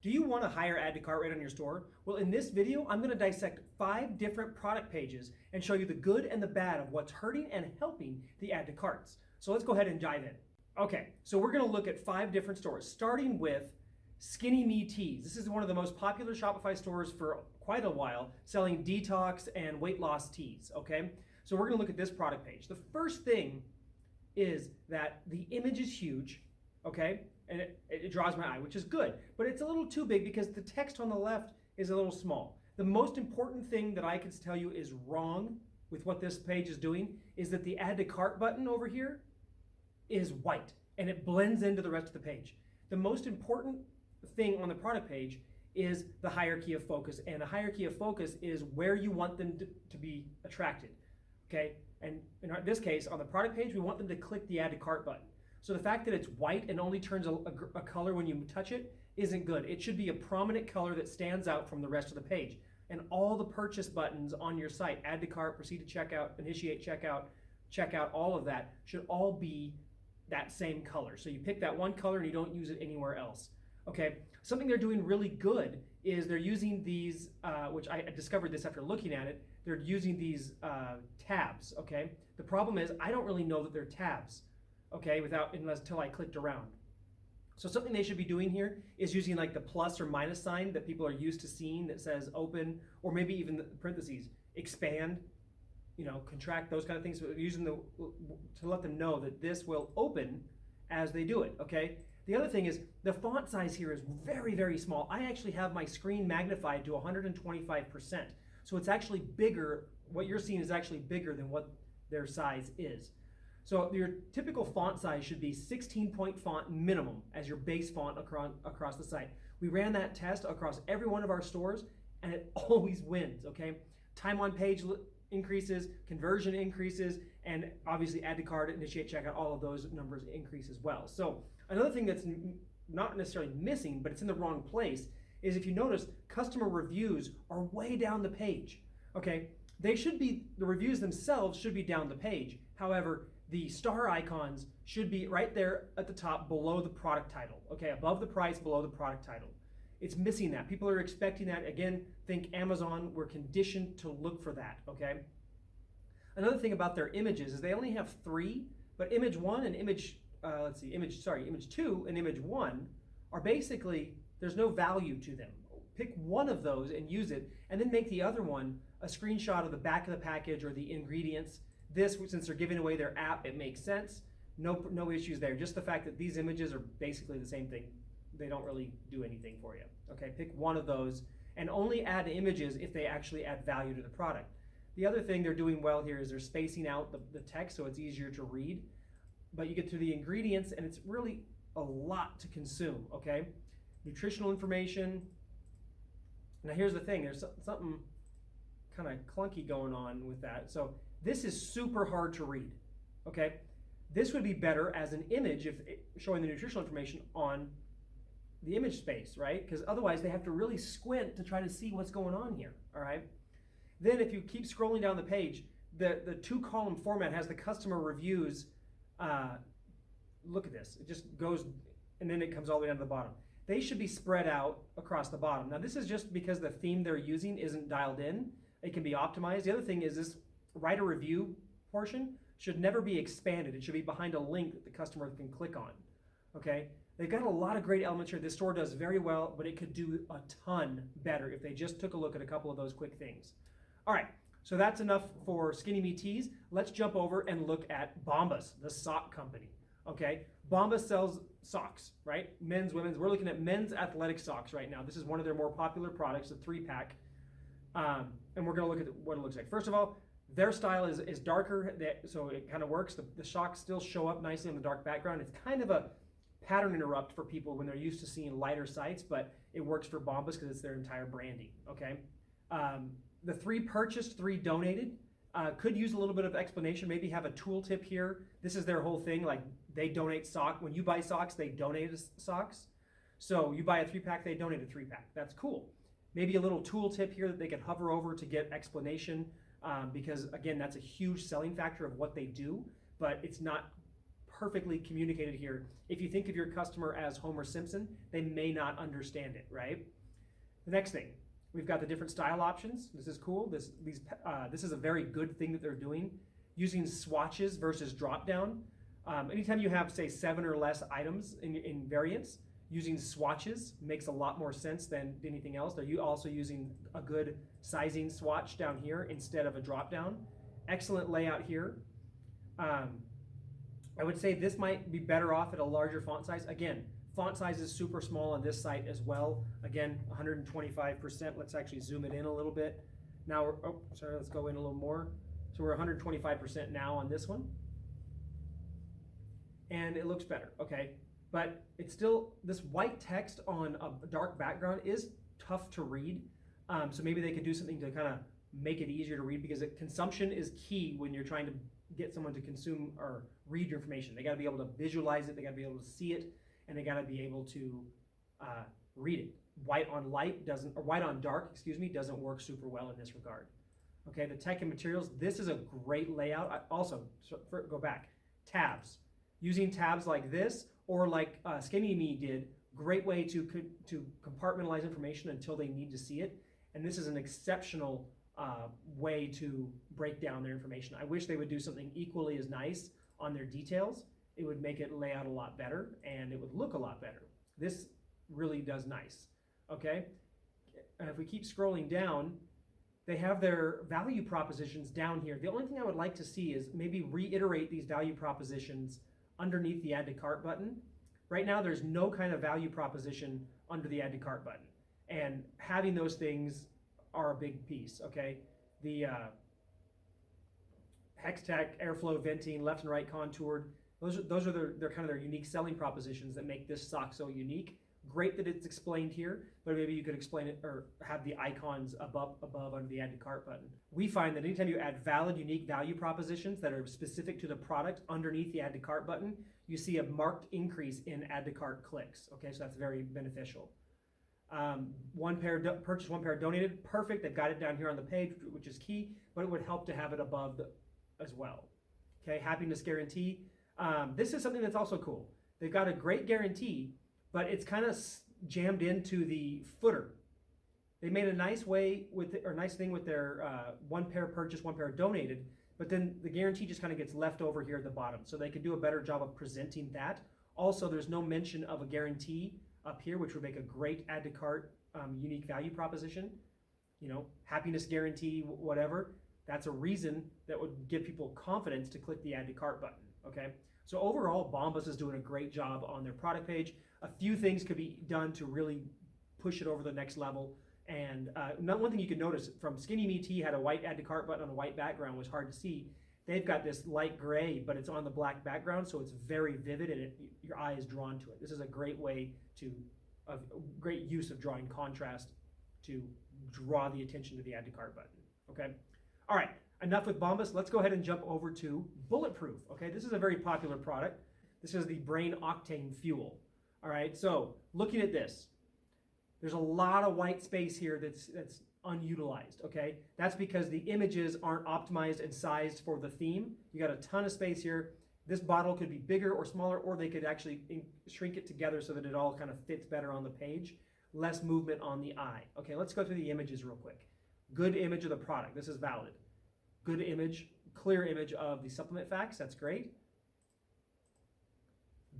Do you want a higher add to cart rate on your store? Well, in this video, I'm going to dissect 5 different product pages and show you the good and the bad of what's hurting and helping the add to carts. So let's go ahead and dive in. Okay, so we're going to look at 5 different stores, starting with Skinny Me Teas. This is one of the most popular Shopify stores for quite a while, selling detox and weight loss teas, okay? So we're going to look at this product page. The first thing is that the image is huge, okay? And it draws my eye, which is good, but it's a little too big because the text on the left is a little small. The most important thing that I can tell you is wrong with what this page is doing is that the add to cart button over here is white and it blends into the rest of the page. The most important thing on the product page is the hierarchy of focus, and the hierarchy of focus is where you want them to be attracted, okay? And in this case, on the product page, we want them to click the add to cart button. So the fact that it's white and only turns a color when you touch it isn't good. It should be a prominent color that stands out from the rest of the page. And all the purchase buttons on your site, add to cart, proceed to checkout, initiate checkout, checkout, all of that should all be that same color. So you pick that one color and you don't use it anywhere else. Okay, something they're doing really good is they're using these, which I discovered this after looking at it, they're using these tabs, okay? The problem is I don't really know that they're tabs, okay, until I clicked around. So something they should be doing here is using like the plus or minus sign that people are used to seeing that says open, or maybe even the parentheses, expand, contract, those kind of things. So using to let them know that this will open as they do it, okay? The other thing is the font size here is very, very small. I actually have my screen magnified to 125%. So it's actually bigger. What you're seeing is actually bigger than what their size is. So your typical font size should be 16-point font minimum as your base font across the site. We ran that test across every one of our stores and it always wins, okay? Time on page increases, conversion increases, and obviously add to cart, initiate checkout, all of those numbers increase as well. So another thing that's not necessarily missing, but it's in the wrong place, is if you notice, customer reviews are way down the page, okay? The reviews themselves should be down the page. However, the star icons should be right there at the top below the product title, okay? Above the price, below the product title. It's missing that. People are expecting that. Again, think Amazon, we're conditioned to look for that, okay? Another thing about their images is they only have 3, but image 1 and image 2 and image 1 are basically, there's no value to them. Pick one of those and use it, and then make the other one a screenshot of the back of the package or the ingredients. This, since they're giving away their app, it makes sense. No issues there. Just the fact that these images are basically the same thing. They don't really do anything for you. Okay, pick one of those and only add images if they actually add value to the product. The other thing they're doing well here is they're spacing out the text so it's easier to read. But you get to the ingredients and it's really a lot to consume, okay? Nutritional information. Now here's the thing, there's something kind of clunky going on with that. So this is super hard to read, okay? This would be better as an image if showing the nutritional information on the image space, right? Because otherwise they have to really squint to try to see what's going on here, all right? Then if you keep scrolling down the page, the 2-column format has the customer reviews. Look at this, it just goes, and then it comes all the way down to the bottom. They should be spread out across the bottom. Now this is just because the theme they're using isn't dialed in. It can be optimized. The other thing is this write a review portion should never be expanded. It should be behind a link that the customer can click on, okay? They've got a lot of great elements here. This store does very well, but it could do a ton better if they just took a look at a couple of those quick things. All right, so that's enough for Skinny Me Teas. Let's jump over and look at Bombas, the sock company, okay? Bombas sells socks, right? Men's, women's. We're looking at men's athletic socks right now. This is one of their more popular products, a 3-pack. And we're gonna look at what it looks like. First of all, their style is darker, so it kind of works. The socks still show up nicely on the dark background. It's kind of a pattern interrupt for people when they're used to seeing lighter sites, but it works for Bombas because it's their entire branding, okay? The 3 purchased, 3 donated. Could use a little bit of explanation, maybe have a tooltip here. This is their whole thing, like they donate sock. When you buy socks, they donate socks. So you buy a 3-pack, they donate a 3-pack. That's cool. Maybe a little tooltip here that they can hover over to get explanation, because again, that's a huge selling factor of what they do, but it's not perfectly communicated here. If you think of your customer as Homer Simpson, they may not understand it, right? The next thing, we've got the different style options. This is cool. This is a very good thing that they're doing, using swatches versus drop down. Anytime you have, say, 7 or less items in variants, using swatches makes a lot more sense than anything else. They're also using a good sizing swatch down here instead of a drop down. Excellent layout here. I would say this might be better off at a larger font size. Again, font size is super small on this site as well. Again, 125%. Let's actually zoom it in a little bit. Now let's go in a little more. So we're 125% now on this one. And it looks better, okay? But it's still, this white text on a dark background is tough to read. So maybe they could do something to kind of make it easier to read, because consumption is key when you're trying to get someone to consume or read your information. They got to be able to visualize it, they got to be able to see it, and they got to be able to read it. White on dark, doesn't work super well in this regard. Okay, the tech and materials, this is a great layout. Go back, tabs. Using tabs like this, or like Skinny Me did, great way to compartmentalize information until they need to see it. And this is an exceptional way to break down their information. I wish they would do something equally as nice on their details. It would make it lay out a lot better, and it would look a lot better. This really does nice, okay? And if we keep scrolling down, they have their value propositions down here. The only thing I would like to see is maybe reiterate these value propositions underneath the Add to Cart button. Right now, there's no kind of value proposition under the Add to Cart button. And having those things are a big piece, okay? The hex tech, airflow, venting, left and right contoured, those are their kind of their unique selling propositions that make this sock so unique. Great that it's explained here, but maybe you could explain it or have the icons above under the Add to Cart button. We find that anytime you add valid, unique value propositions that are specific to the product underneath the Add to Cart button, you see a marked increase in Add to Cart clicks. Okay, so that's very beneficial. One pair purchased, one pair donated. Perfect. They've got it down here on the page, which is key, but it would help to have it above as well. Okay, happiness guarantee. This is something that's also cool. They've got a great guarantee, but it's kind of jammed into the footer. They made a nice thing with their one pair purchased, one pair donated, but then the guarantee just kind of gets left over here at the bottom. So they could do a better job of presenting that. Also, there's no mention of a guarantee up here, which would make a great Add to Cart unique value proposition. You know, happiness guarantee, whatever. That's a reason that would give people confidence to click the Add to Cart button, okay? So overall, Bombas is doing a great job on their product page. A few things could be done to really push it over the next level. And one thing you can notice, from Skinny Me Tea had a white Add to Cart button on a white background, was hard to see. They've got this light gray, but it's on the black background, so it's very vivid, and your eye is drawn to it. This is a great way great use of drawing contrast to draw the attention to the Add to Cart button, okay? All right, enough with Bombas. Let's go ahead and jump over to Bulletproof, okay? This is a very popular product. This is the Brain Octane Fuel, all right? So looking at this, there's a lot of white space here that's unutilized, okay? That's because the images aren't optimized and sized for the theme. You got a ton of space here. This bottle could be bigger or smaller, or they could actually shrink it together so that it all kind of fits better on the page. Less movement on the eye. Okay, let's go through the images real quick. Good image of the product. This is valid. Good image, clear image of the supplement facts. That's great.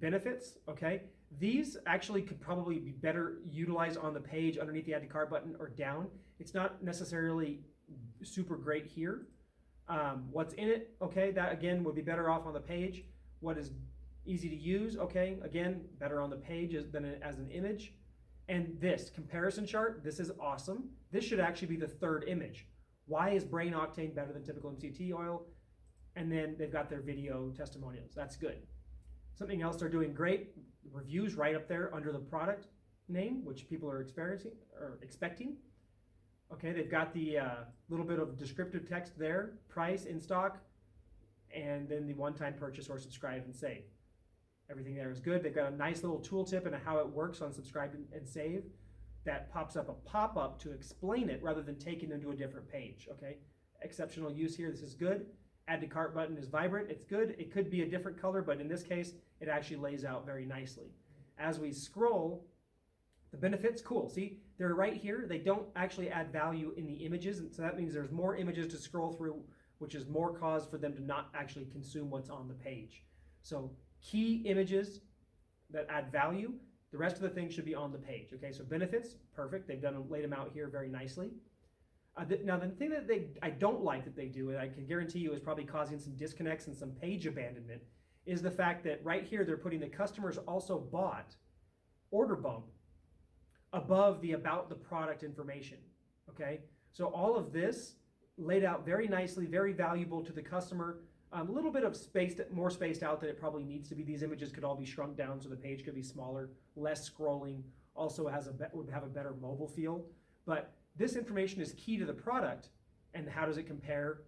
Benefits, okay. These actually could probably be better utilized on the page underneath the Add to Cart button or down. It's not necessarily super great here. What's in it, okay, that again would be better off on the page. What is easy to use, okay, again, better on the page than as an image. And this comparison chart, this is awesome. This should actually be the third image. Why is Brain Octane better than typical MCT oil? And then they've got their video testimonials. That's good. Something else they're doing great, reviews right up there under the product name, which people are expecting. Okay, they've got the little bit of descriptive text there, price, in stock, and then the one-time purchase or subscribe and save. Everything there is good. They've got a nice little tooltip and how it works on subscribe and save that pops up a pop-up to explain it rather than taking them to a different page, okay? Exceptional use here, this is good. add to cart button is vibrant. It's good. It could be a different color, but in this case, it actually lays out very nicely. As we scroll, the benefits, cool. See, they're right here. They don't actually add value in the images, and so that means there's more images to scroll through, which is more cause for them to not actually consume what's on the page. So key images that add value, the rest of the things should be on the page. Okay, so benefits, perfect. They've laid them out here very nicely. Now the thing that I don't like that they do, and I can guarantee you is probably causing some disconnects and some page abandonment, is the fact that right here they're putting the customers also bought order bump above the about the product information. Okay, so all of this laid out very nicely, very valuable to the customer. A little bit of more spaced out than it probably needs to be. These images could all be shrunk down so the page could be smaller, less scrolling, also would have a better mobile feel. But this information is key to the product, and how does it compare,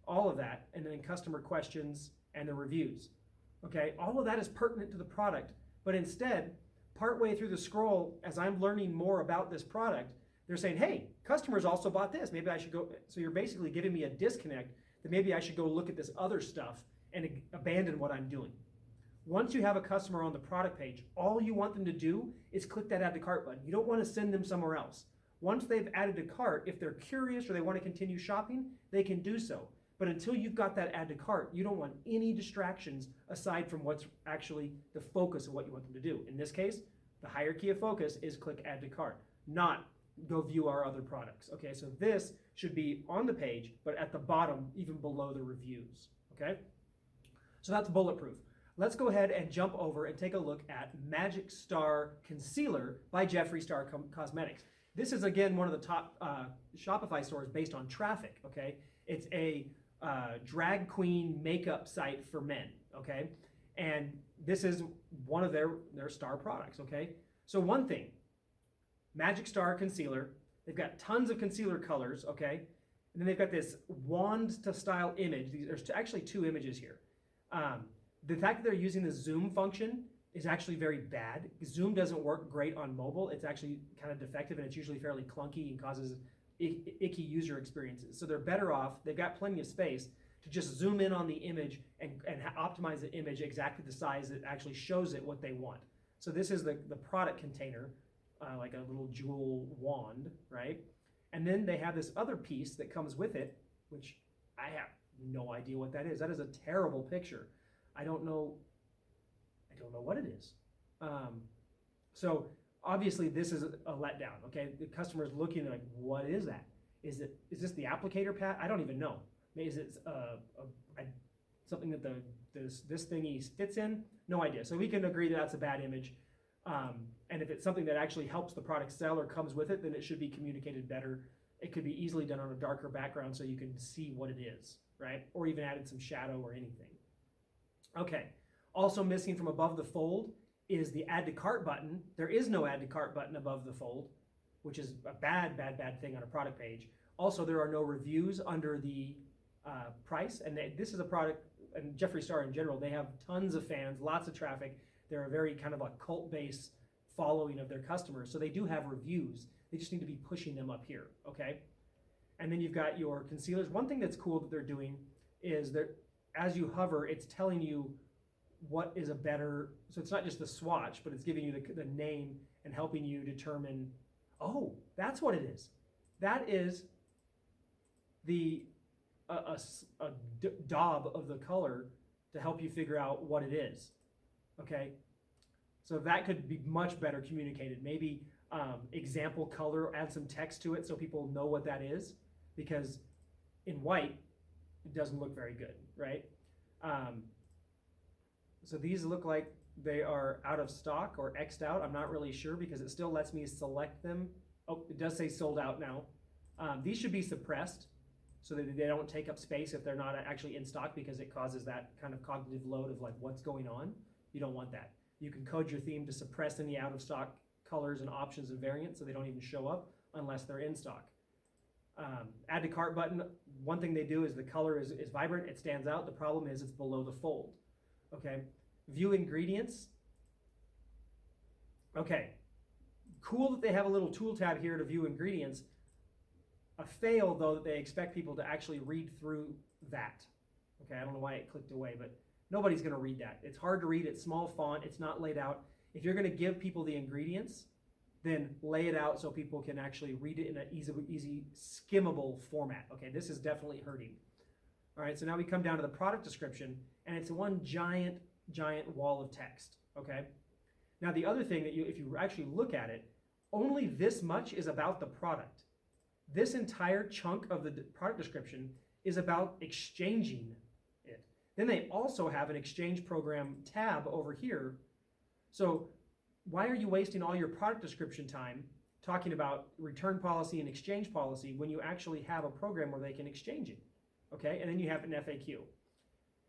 all of that, and then customer questions and the reviews. Okay, all of that is pertinent to the product, but instead, partway through the scroll, as I'm learning more about this product, they're saying, hey, customers also bought this, maybe I should go, so you're basically giving me a disconnect that maybe I should go look at this other stuff and abandon what I'm doing. Once you have a customer on the product page, all you want them to do is click that add to cart button. You don't want to send them somewhere else. Once they've added to cart, if they're curious or they want to continue shopping, they can do so. But until you've got that add to cart, you don't want any distractions aside from what's actually the focus of what you want them to do. In this case, the hierarchy of focus is click add to cart, not go view our other products. Okay, so this should be on the page, but at the bottom, even below the reviews. Okay, so that's bulletproof. Let's go ahead and jump over and take a look at Magic Star Concealer by Jeffree Cosmetics. This is, again, one of the top Shopify stores based on traffic, okay? It's a drag queen makeup site for men, okay? And this is one of their star products, okay? So one thing, Magic Star Concealer, they've got tons of concealer colors, okay? And then they've got this wand to style image. There's actually two images here. The fact that they're using the zoom function is actually very bad. Zoom doesn't work great on mobile. It's actually kind of defective, and it's usually fairly clunky and causes icky user experiences. So they're better off, they've got plenty of space to just zoom in on the image and optimize the image exactly the size that actually shows it what they want. So this is the product container, like a little jewel wand, right? And then they have this other piece that comes with it, which I have no idea what that is. That is a terrible picture. I don't know what it is. So obviously this is a letdown, okay? The customer's looking like, what is that? Is this the applicator pad? I don't even know. Is it something that this thingy fits in? No idea. So we can agree that that's a bad image. And if it's something that actually helps the product sell or comes with it, then it should be communicated better. It could be easily done on a darker background so you can see what it is, right? Or even added some shadow or anything. Okay, also missing from above the fold is the add to cart button. There is no add to cart button above the fold, which is a bad thing on a product page. Also, there are no reviews under the price, and this is a product, and Jeffree Star in general, they have tons of fans, lots of traffic. They're a very kind of a cult-based following of their customers, so they do have reviews. They just need to be pushing them up here, okay? And then you've got your concealers. One thing that's cool that they're doing is that as you hover, it's telling you what is a better, so it's not just the swatch, but it's giving you the name and helping you determine, oh, that's what it is. That is a daub of the color to help you figure out what it is, okay? So that could be much better communicated. Maybe example color, add some text to it so people know what that is, because in white, it doesn't look very good, right? So these look like they are out of stock or X'd out. I'm not really sure because it still lets me select them. Oh, it does say sold out now. These should be suppressed so that they don't take up space if they're not actually in stock, because it causes that kind of cognitive load of like what's going on. You don't want that. You can code your theme to suppress any out of stock colors and options and variants so they don't even show up unless they're in stock. Add to cart button, one thing they do is the color is vibrant, it stands out. The problem is it's below the fold, okay? View ingredients. Okay, cool that they have a little tool tab here to view ingredients. A fail, though, that they expect people to actually read through that. Okay, I don't know why it clicked away, but nobody's gonna read that. It's hard to read, it's small font, it's not laid out. If you're gonna give people the ingredients, then lay it out so people can actually read it in an easy skimmable format. Okay, this is definitely hurting. All right, so now we come down to the product description, and it's one giant wall of text, okay? Now the other thing that if you actually look at it, only this much is about the product. This entire chunk of the product description is about exchanging it. Then they also have an exchange program tab over here. So why are you wasting all your product description time talking about return policy and exchange policy when you actually have a program where they can exchange it? Okay, and then you have an FAQ.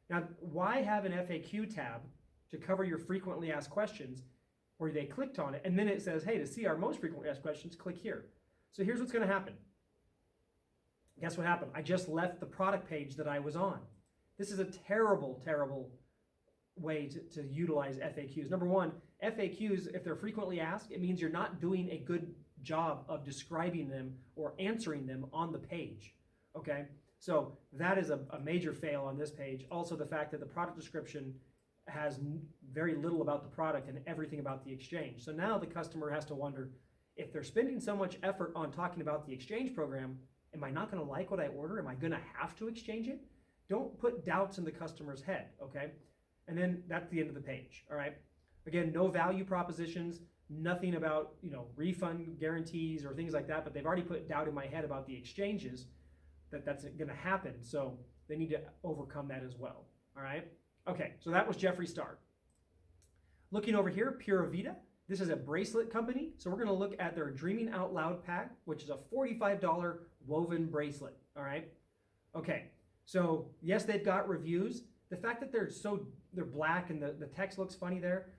Now, why have an FAQ tab to cover your frequently asked questions where they clicked on it and then it says, hey, to see our most frequently asked questions, click here. So here's what's gonna happen. Guess what happened? I just left the product page that I was on. This is a terrible way to utilize FAQs. Number one, FAQs, if they're frequently asked, it means you're not doing a good job of describing them or answering them on the page, okay? So that is a major fail on this page. Also the fact that the product description has very little about the product and everything about the exchange. So now the customer has to wonder, if they're spending so much effort on talking about the exchange program, am I not gonna like what I order? Am I gonna have to exchange it? Don't put doubts in the customer's head, okay? And then that's the end of the page, all right? Again, no value propositions, nothing about, refund guarantees or things like that, but they've already put doubt in my head about the exchanges, that's gonna happen. So they need to overcome that as well, all right? Okay, so that was Jeffree Star. Looking over here, Pura Vida. This is a bracelet company. So we're gonna look at their Dreaming Out Loud pack, which is a $45 woven bracelet, all right? Okay, so yes, they've got reviews. The fact that they're black and the text looks funny there,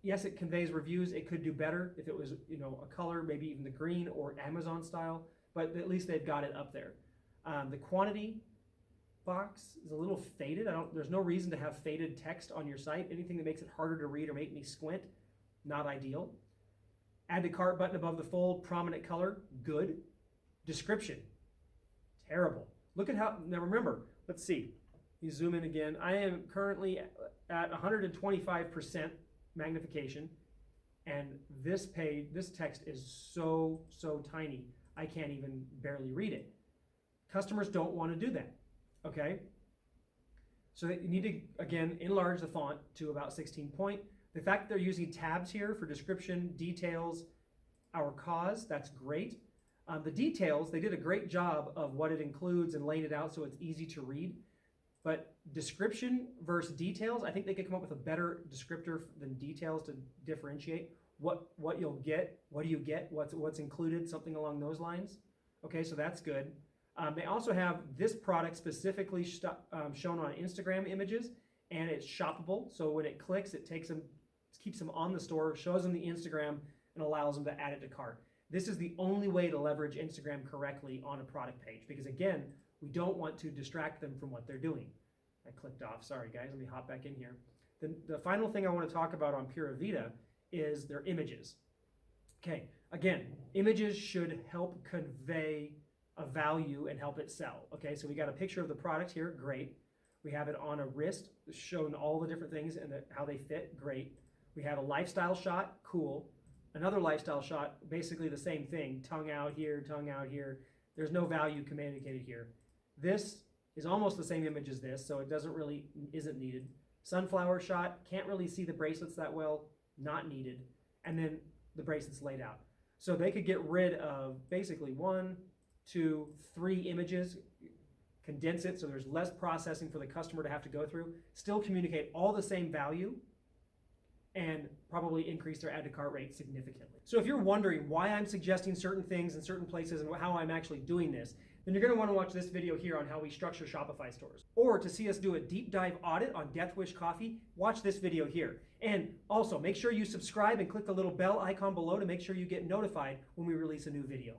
yes, it conveys reviews. It could do better if it was, a color, maybe even the green or Amazon style, but at least they've got it up there. The quantity box is a little faded. There's no reason to have faded text on your site. Anything that makes it harder to read or make me squint, not ideal. Add to cart button above the fold, prominent color, good. Description, terrible. Look at now remember, let's see. You zoom in again. I am currently at 125% magnification, and this text is so tiny, I can't even barely read it. Customers don't want to do that, okay? So you need to, again, enlarge the font to about 16 point. The fact that they're using tabs here for description, details, our cause, that's great. The details, they did a great job of what it includes and laying it out so it's easy to read. But description versus details, I think they could come up with a better descriptor than details to differentiate what you'll get, what do you get, what's included, something along those lines. Okay, so that's good. They also have this product specifically shown on Instagram images, and it's shoppable. So when it clicks, it keeps them on the store, shows them the Instagram, and allows them to add it to cart. This is the only way to leverage Instagram correctly on a product page, because again, we don't want to distract them from what they're doing. I clicked off, sorry guys, let me hop back in here. The final thing I want to talk about on Pura Vida is their images. Okay, again, images should help convey a value and help it sell. Okay, so we got a picture of the product here, great. We have it on a wrist, showing all the different things and how they fit, great. We have a lifestyle shot, cool. Another lifestyle shot, basically the same thing, tongue out here, tongue out here. There's no value communicated here. This is almost the same image as this, so it isn't needed. Sunflower shot, can't really see the bracelets that well, not needed. And then the bracelets laid out. So they could get rid of basically 1, 2, 3 images, condense it so there's less processing for the customer to have to go through, still communicate all the same value, and probably increase their add to cart rate significantly. So if you're wondering why I'm suggesting certain things in certain places and how I'm actually doing this, then you're going to want to watch this video here on how we structure Shopify stores. Or to see us do a deep dive audit on Death Wish Coffee, watch this video here. And also make sure you subscribe and click the little bell icon below to make sure you get notified when we release a new video.